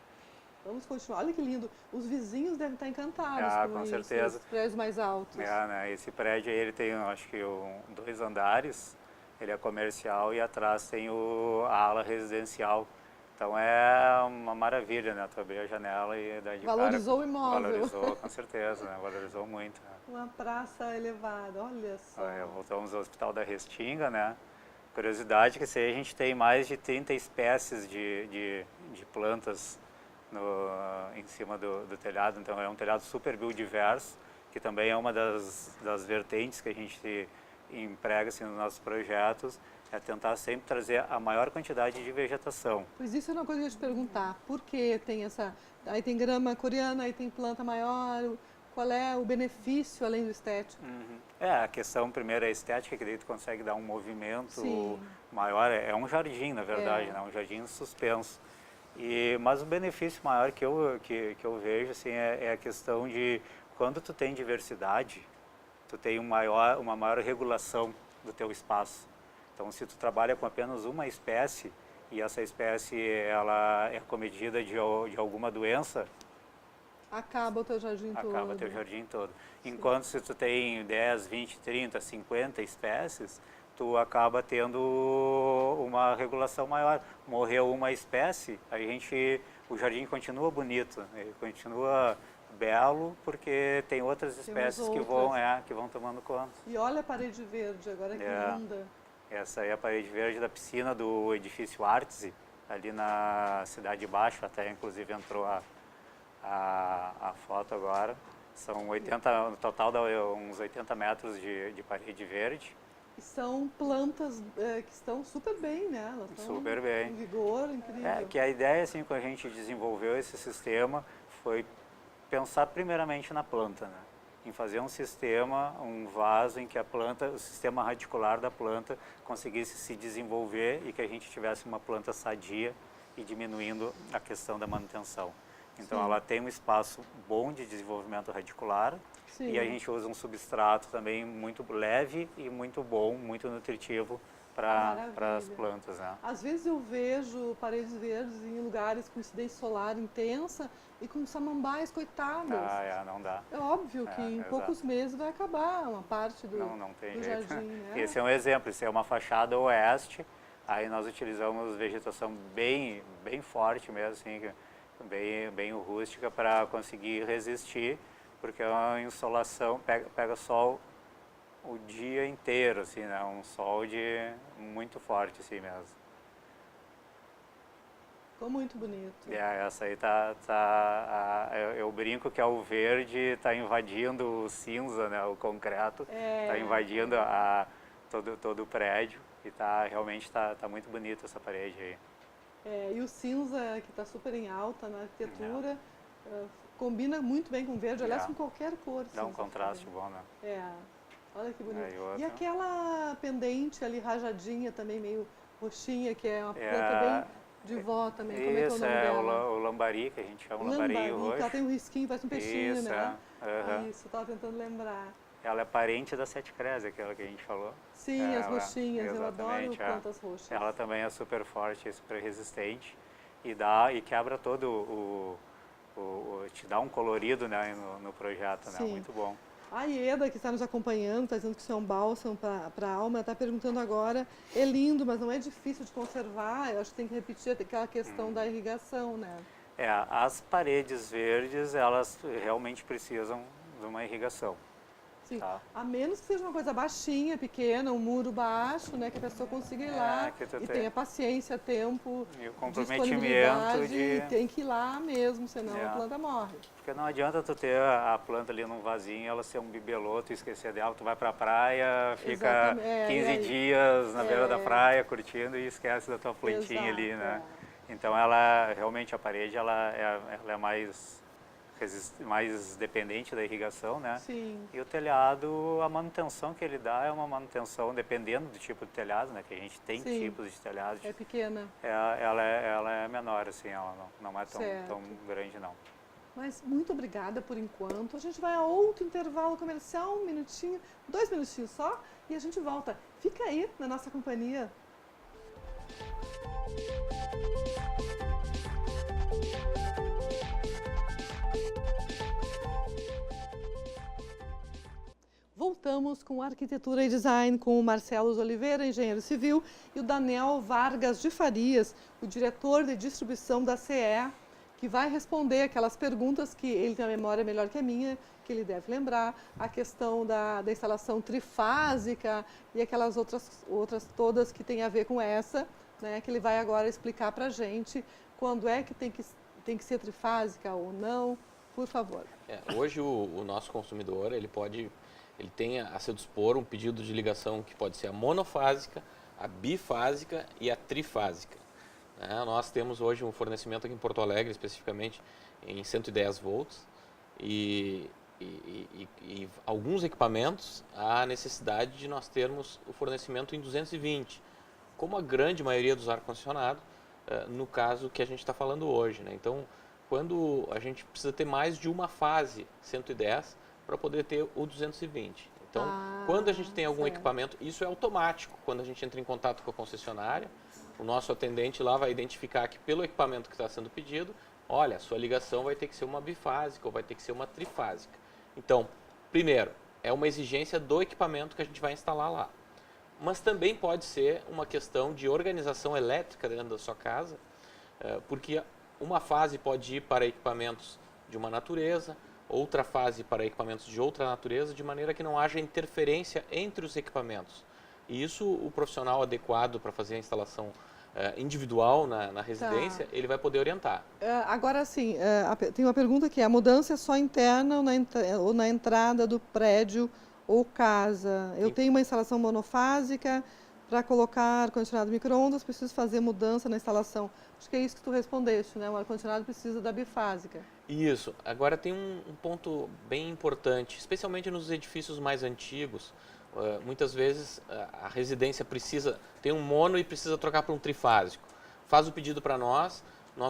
Vamos continuar. Olha que lindo. Os vizinhos devem estar encantados com isso, certeza. Os prédios mais altos. Né? Esse prédio aí, ele tem, acho que, 2 andares. Ele é comercial e atrás tem a ala residencial. Então é uma maravilha, né? Tu abrir a janela e dar de Valorizou cara. o imóvel. Valorizou, com certeza, né? Valorizou muito. Né? Uma praça elevada, olha só. Voltamos ao Hospital da Restinga, né? Curiosidade que a gente tem mais de 30 espécies de plantas em cima do telhado. Então é um telhado super biodiverso, que também é uma das vertentes que a gente emprega assim, nos nossos projetos, é tentar sempre trazer a maior quantidade de vegetação. Pois isso é uma coisa que eu ia te perguntar, por que tem aí tem grama coreana, aí tem planta maior, qual é o benefício além do estético? A questão primeiro é a estética, que daí tu consegue dar um movimento Sim. maior, é um jardim na verdade, né? Um jardim suspenso. Mas o benefício maior que eu vejo assim, é a questão de quando tu tem diversidade, tu tem uma maior regulação do teu espaço. Então, se tu trabalha com apenas uma espécie e essa espécie ela é acometida de alguma doença, acaba o teu jardim todo. Acaba o teu jardim todo. Enquanto se tu tem 10, 20, 30, 50 espécies, tu acaba tendo uma regulação maior. Morreu uma espécie, o jardim continua bonito, ele continua belo, porque tem outras espécies que vão tomando conta. E olha a parede verde, agora que linda. Essa aí é a parede verde da piscina do edifício Artse, ali na Cidade Baixa, até inclusive entrou a foto agora. São 80, no total dá uns 80 metros de parede verde. E são plantas que estão super bem, né? Elas estão super bem. em vigor, incrível. Que a ideia, assim, quando a gente desenvolveu esse sistema, foi pensar primeiramente na planta, né? Em fazer um sistema, um vaso em que o sistema radicular da planta conseguisse se desenvolver e que a gente tivesse uma planta sadia e diminuindo a questão da manutenção. Então ela tem um espaço bom de desenvolvimento radicular. E a gente usa um substrato também muito leve e muito bom, muito nutritivo para as plantas. Né? Às vezes eu vejo paredes verdes em lugares com incidência solar intensa e com samambaias coitadas. Não dá. É óbvio que em poucos meses vai acabar uma parte do jardim. Né? Esse é um exemplo, esse é uma fachada oeste, aí nós utilizamos vegetação bem forte mesmo, assim, bem rústica para conseguir resistir, porque é uma insolação, pega sol o dia inteiro, assim, né? Um sol muito forte, assim mesmo. Ficou muito bonito. Essa aí eu brinco que o verde está invadindo o cinza, né? O concreto, está invadindo todo o prédio. E realmente está muito bonita essa parede aí. E o cinza, que está super em alta na arquitetura, combina muito bem com verde, aliás, com qualquer cor. Dá um contraste bom, né? Olha que bonito. E aquela pendente ali rajadinha também, meio roxinha, que é uma planta bem de vó também. Como é que é o nome dela? O lambari, que a gente chama lambari roxo. Ela tem um risquinho, parece um peixinho, isso, né? Isso, eu estava tentando lembrar. Ela é parente da sete crés, aquela que a gente falou. Sim, as roxinhas, eu adoro plantas roxas. Ela também é super forte, super resistente e quebra todo te dá um colorido, né, no projeto, né? Muito bom. A Ieda, que está nos acompanhando, está dizendo que isso é um bálsamo para a alma, está perguntando agora, é lindo, mas não é difícil de conservar, eu acho que tem que repetir aquela questão da irrigação, né? As paredes verdes, elas realmente precisam de uma irrigação. Sim. A menos que seja uma coisa baixinha, pequena, um muro baixo, né, que a pessoa consiga ir lá e tenha paciência, tempo, e o comprometimento e tem que ir lá mesmo, senão a planta morre. Porque não adianta tu ter a planta ali num vasinho, ela ser um bibeloto e esquecer dela, tu vai pra praia, fica 15 dias na beira da praia curtindo e esquece da tua plantinha ali, né? Então realmente a parede ela é mais dependente da irrigação, né? Sim. E o telhado, a manutenção que ele dá é uma manutenção, dependendo do tipo de telhado, né? Que a gente tem tipos de telhados. É pequena. Ela é menor, assim, ela não é tão grande, não. Mas muito obrigada por enquanto. A gente vai a outro intervalo comercial, 1 minutinho, 2 minutinhos só, e a gente volta. Fica aí na nossa companhia. Voltamos com Arquitetura e Design com o Marcelo Oliveira, engenheiro civil, e o Daniel Vargas de Farias, o diretor de distribuição da CE, que vai responder aquelas perguntas que ele tem a memória melhor que a minha, que ele deve lembrar, a questão da instalação trifásica e aquelas outras todas que tem a ver com essa, né, que ele vai agora explicar para a gente quando é que tem que ser trifásica ou não, por favor. Hoje o nosso consumidor, ele tem a seu dispor um pedido de ligação que pode ser a monofásica, a bifásica e a trifásica. Nós temos hoje um fornecimento aqui em Porto Alegre, especificamente em 110 volts, e alguns equipamentos há necessidade de nós termos o fornecimento em 220, como a grande maioria dos ar-condicionados, no caso que a gente está falando hoje, né? Então, quando a gente precisa ter mais de uma fase 110 para poder ter o 220. Então, quando a gente tem algum equipamento, isso é automático. Quando a gente entra em contato com a concessionária, o nosso atendente lá vai identificar que pelo equipamento que está sendo pedido, olha, a sua ligação vai ter que ser uma bifásica ou vai ter que ser uma trifásica. Então, primeiro, é uma exigência do equipamento que a gente vai instalar lá. Mas também pode ser uma questão de organização elétrica dentro da sua casa, porque uma fase pode ir para equipamentos de uma natureza, outra fase para equipamentos de outra natureza, de maneira que não haja interferência entre os equipamentos. E isso, o profissional adequado para fazer a instalação individual na residência, ele vai poder orientar. Agora sim, tem uma pergunta que a mudança é só interna ou na entrada do prédio ou casa? Eu tenho uma instalação monofásica, para colocar ar-condicionado micro-ondas, preciso fazer mudança na instalação. Acho que é isso que tu respondeste, né? O ar-condicionado precisa da bifásica. Isso. Agora tem um ponto bem importante, especialmente nos edifícios mais antigos. Muitas vezes a residência tem um mono e precisa trocar para um trifásico. Faz o pedido para nós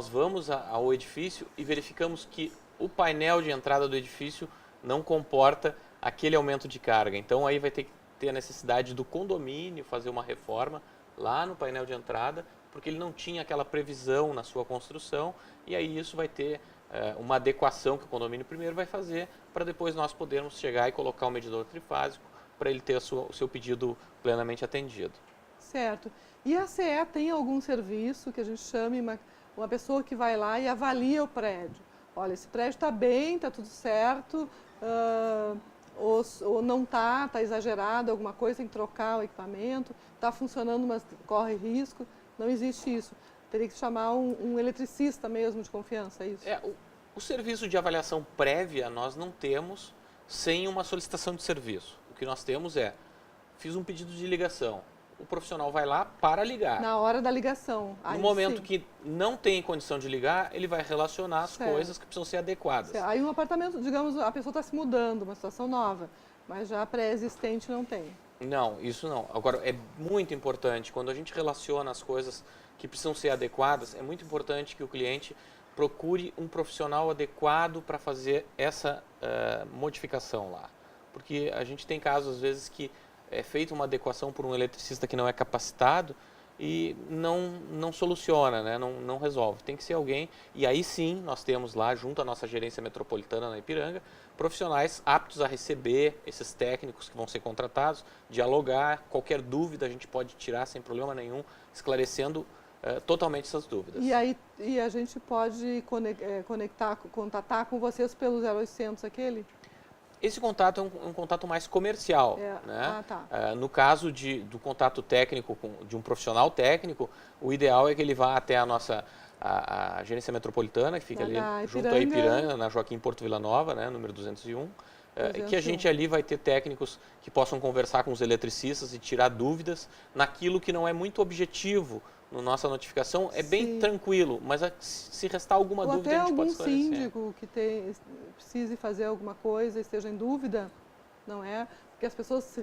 vamos ao edifício e verificamos que o painel de entrada do edifício não comporta aquele aumento de carga. Então aí vai ter que ter a necessidade do condomínio fazer uma reforma lá no painel de entrada, porque ele não tinha aquela previsão na sua construção, e aí isso vai ter uma adequação que o condomínio primeiro vai fazer, para depois nós podermos chegar e colocar um medidor trifásico para ele ter o seu pedido plenamente atendido. Certo. E a CE tem algum serviço que a gente chame uma pessoa que vai lá e avalia o prédio? Olha, esse prédio está bem, está tudo certo, ou não está exagerado, alguma coisa, tem que trocar o equipamento, está funcionando, mas corre risco. Não existe isso. Teria que chamar um eletricista mesmo de confiança, é isso? O serviço de avaliação prévia nós não temos sem uma solicitação de serviço. O que nós temos fiz um pedido de ligação. o profissional vai lá para ligar. Na hora da ligação. No Aí momento sim. que não tem condição de ligar, ele vai relacionar as Certo. coisas que precisam ser adequadas. Aí um apartamento, digamos, a pessoa está se mudando, uma situação nova, mas já pré-existente não tem. Não, isso não. Agora, é muito importante, quando a gente relaciona as coisas que precisam ser adequadas, é muito importante que o cliente procure um profissional adequado para fazer essa modificação lá. Porque a gente tem casos, às vezes, que é feita uma adequação por um eletricista que não é capacitado e não soluciona, né? não resolve. Tem que ser alguém, e aí sim nós temos lá, junto à nossa gerência metropolitana na Ipiranga, profissionais aptos a receber esses técnicos que vão ser contratados, dialogar, qualquer dúvida a gente pode tirar sem problema nenhum, esclarecendo totalmente essas dúvidas. E a gente pode contatar com vocês pelo 0800 aquele? Esse contato é um contato mais comercial. Né? Tá. No caso do contato técnico, de um profissional técnico, o ideal é que ele vá até a gerência metropolitana, que fica ali junto à Ipiranga, na Joaquim Porto Vila Nova, né, número 201, que a gente ali vai ter técnicos que possam conversar com os eletricistas e tirar dúvidas naquilo que não é muito objetivo na nossa notificação, é bem tranquilo, mas se restar alguma dúvida, a gente pode esclarecer. Ou até algum síndico que precise fazer alguma coisa, esteja em dúvida, não é? Porque as pessoas se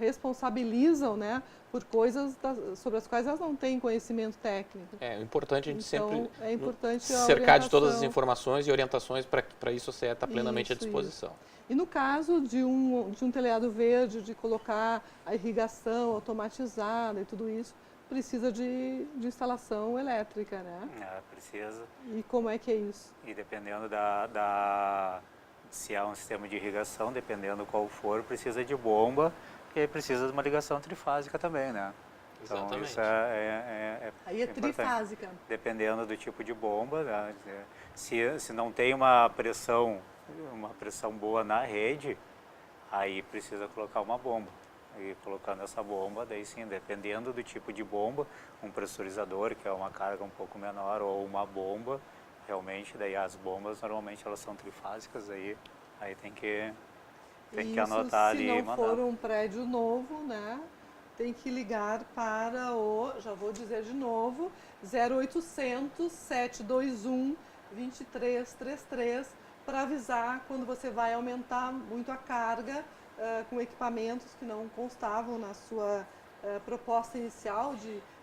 responsabilizam, né, por coisas sobre as quais elas não têm conhecimento técnico. É importante a gente sempre cercar de todas as informações e orientações para isso você está plenamente à disposição. E no caso de um telhado verde, de colocar a irrigação automatizada e tudo isso, precisa de instalação elétrica, né? Precisa. E como é que é isso? E dependendo se é um sistema de irrigação, dependendo qual for, precisa de bomba e precisa de uma ligação trifásica também, né? Então, exatamente. Isso Aí é trifásica. Dependendo do tipo de bomba, né? Se não tem uma pressão boa na rede, aí precisa colocar uma bomba. E colocando essa bomba, daí sim, dependendo do tipo de bomba, um pressurizador, que é uma carga um pouco menor, ou uma bomba, realmente, daí as bombas normalmente elas são trifásicas, aí tem que anotar ali e mandar. Se não for um prédio novo, né, tem que ligar para já vou dizer de novo, 0800 721 2333, para avisar quando você vai aumentar muito a carga com equipamentos que não constavam na sua proposta inicial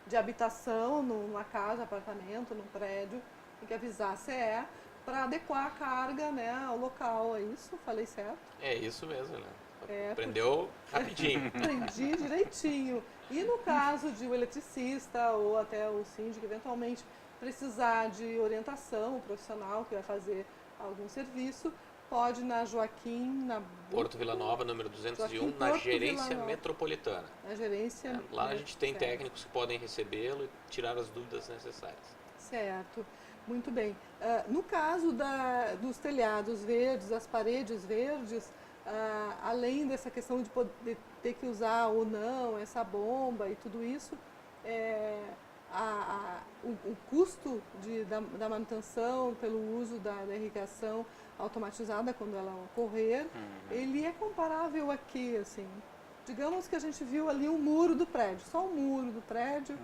de habitação, numa casa, apartamento, num prédio. Tem que avisar a CE para adequar a carga, né, ao local. É isso? Falei certo? É isso mesmo, né? Aprendeu rapidinho. Aprendi direitinho. E no caso de um eletricista ou até o síndico, eventualmente precisar de orientação, o profissional que vai fazer algum serviço, pode ir na Joaquim, Porto Vila Nova, número 201, na gerência metropolitana. Na gerência. Lá a gente tem técnicos que podem recebê-lo e tirar as dúvidas necessárias. Certo. Muito bem. No caso dos telhados verdes, as paredes verdes, além dessa questão de poder ter que usar ou não essa bomba e tudo isso, o custo da manutenção pelo uso da irrigação automatizada quando ela ocorrer, ele é comparável a quê, assim? Digamos que a gente viu ali o muro do prédio, só o muro do prédio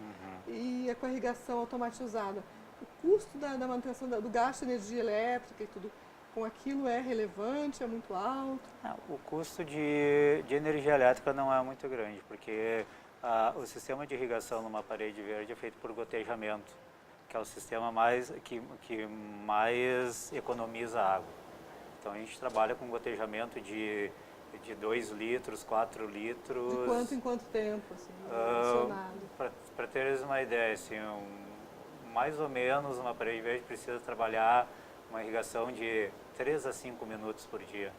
e com a irrigação automatizada. O custo da manutenção do gasto de energia elétrica e tudo, com aquilo é relevante, é muito alto? O custo de energia elétrica não é muito grande, porque o sistema de irrigação numa parede verde é feito por gotejamento, que é o sistema que mais economiza água. Então a gente trabalha com gotejamento de 2 litros, 4 litros. De quanto em quanto tempo, assim, acionado? Para teres uma ideia, assim, mais ou menos uma parede verde precisa trabalhar uma irrigação de 3 a 5 minutos por dia,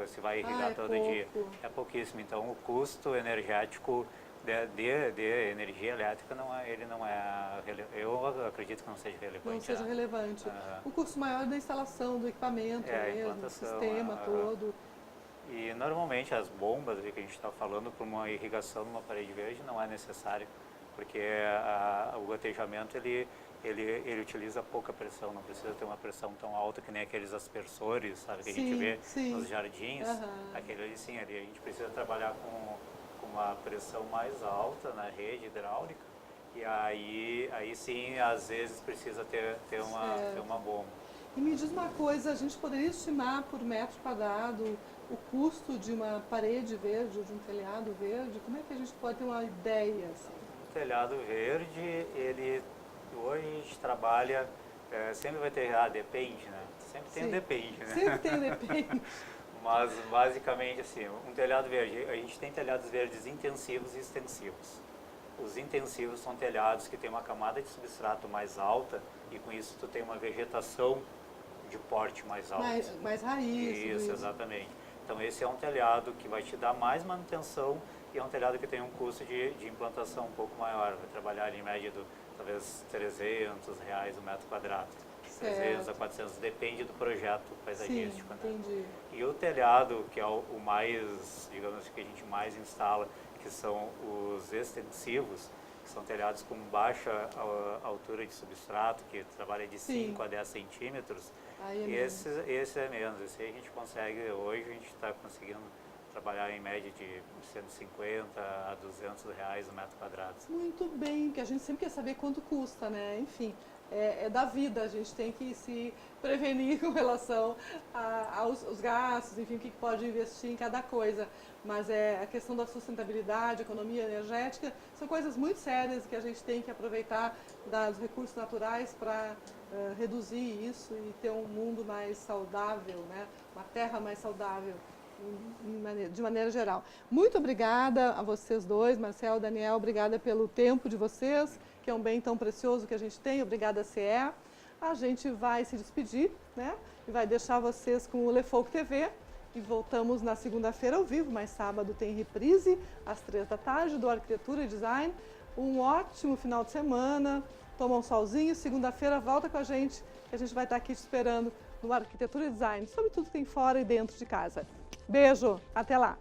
se vai irrigar todo dia. É pouquíssimo, então o custo energético de energia elétrica eu acredito que não seja relevante. Não seja relevante. O custo maior é da instalação do equipamento mesmo, do sistema todo. E normalmente as bombas que a gente está falando para uma irrigação numa parede verde não é necessário, porque o gotejamento ele utiliza pouca pressão, não precisa ter uma pressão tão alta que nem aqueles aspersores, sabe, que a gente vê nos jardins. Aquele ali sim, ali a gente precisa trabalhar com uma pressão mais alta na rede hidráulica e aí sim, às vezes precisa ter uma bomba. E me diz uma coisa, a gente poderia estimar por metro quadrado o custo de uma parede verde ou de um telhado verde? Como é que a gente pode ter uma ideia? Assim? O telhado verde, hoje a gente trabalha, sempre vai ter, depende, né? Sempre tem depende, né? Sempre tem depende. Mas basicamente assim, um telhado verde, a gente tem telhados verdes intensivos e extensivos. Os intensivos são telhados que têm uma camada de substrato mais alta e com isso tu tem uma vegetação de porte mais alto. Mais raiz. Isso, exatamente. Então esse é um telhado que vai te dar mais manutenção e é um telhado que tem um custo de implantação um pouco maior. Vai trabalhar ali em média talvez R$300 o metro quadrado. 300 a 400, depende do projeto paisagístico. Sim, entendi. Né? E o telhado, que é o mais, digamos que a gente mais instala, que são os extensivos, que são telhados com baixa altura de substrato, que trabalha de 5 a 10 centímetros. Esse é menos. Esse aí a gente consegue, hoje a gente está conseguindo trabalhar em média de 150 a R$200 o metro quadrado. Muito bem, porque a gente sempre quer saber quanto custa, né? Enfim, é da vida, a gente tem que se prevenir com relação aos gastos, enfim, o que pode investir em cada coisa. Mas a questão da sustentabilidade, economia energética, são coisas muito sérias que a gente tem que aproveitar dos recursos naturais para reduzir isso e ter um mundo mais saudável, né? Uma terra mais saudável. De maneira geral. Muito obrigada a vocês dois, Marcel, Daniel, obrigada pelo tempo de vocês, que é um bem tão precioso que a gente tem, obrigada a CE. A gente vai se despedir, né? E vai deixar vocês com o Lefolk TV e voltamos na segunda-feira ao vivo, mas sábado tem reprise às 3 da tarde do Arquitetura e Design. Um ótimo final de semana, toma um solzinho, segunda-feira volta com a gente, que a gente vai estar aqui te esperando no Arquitetura e Design, sobre tudo que tem fora e dentro de casa. Beijo, até lá!